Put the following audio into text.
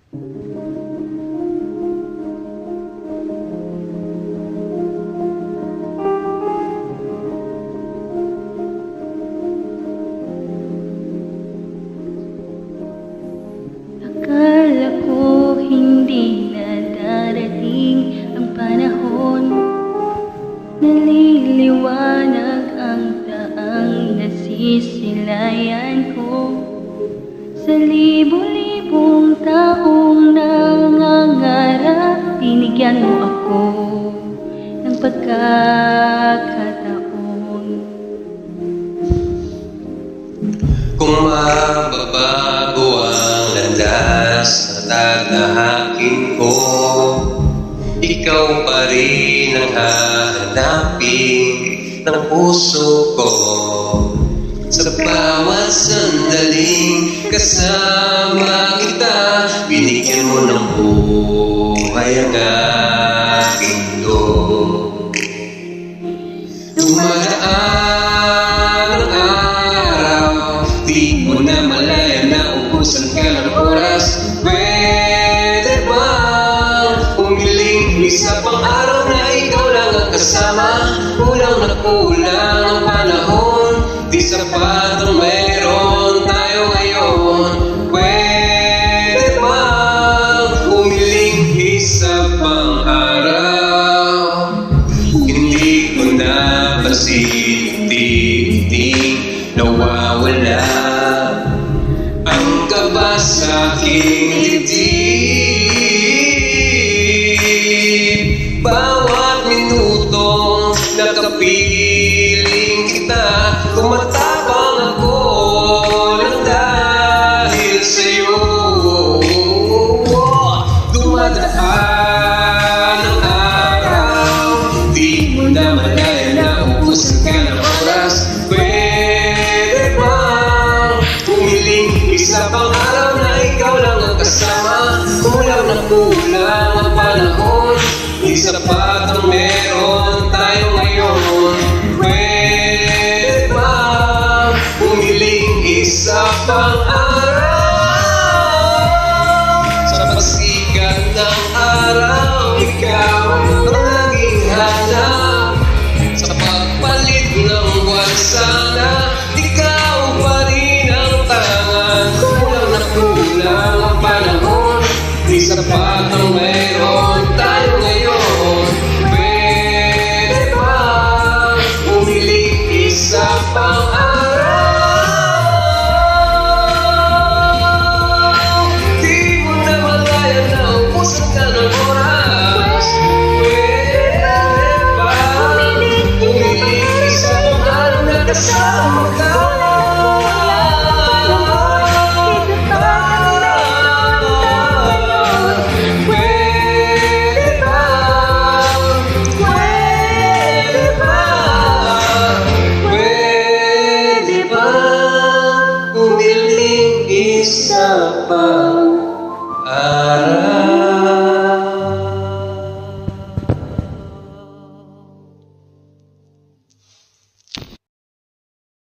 Akala ko hindi na darating ang panahon, naliliwanag ang daang nasisilayan ko. Sa libo-libong taong nangangarap, binigyan mo ako ng pagkakataon. Kung mababago ang landas na tatahakin ko, ikaw pa rin ang hahanapin ng puso ko. Sa bawat sandaling kasama kita, binigyan mo ng buhay ang aking mundo. Dumadaan ang araw, di mo na malaya na ubusan ka ng oras. Pwede bang umiling isa pang araw na ikaw lang ang kasama? Kulang na kulang ang panahon, di sapat ang meron tayo ngayon. Pwede bang umiling isa pang araw? Hindi ko na pasinting nawawala ang kaba sa aking dibdib. Bawat minuto nakapiling kita, tumatapang ako lang dahil sa'yo. Dumadaan ang araw, di mo na malaya na ubusan ka ng oras. Pwede bang umiling isa pang araw na ikaw lang ang kasama? Kulang na kulang ang panahon, di sapat ang meron tayo ngayon. Pwede bang umiling isa pang araw? Sa pasikat ng araw, ikaw ang laging hanap. Sa pagpalit ng buwan sana, ikaw pa rin ang tangan. Kulang na kulang ang panahon, di sapat ang meron tayo ngayon. Pwede bang umiling isa pang araw? Di mo na malaya na ubusan ka ng oras. Pwede bang umiling isa pang araw na kasama ka?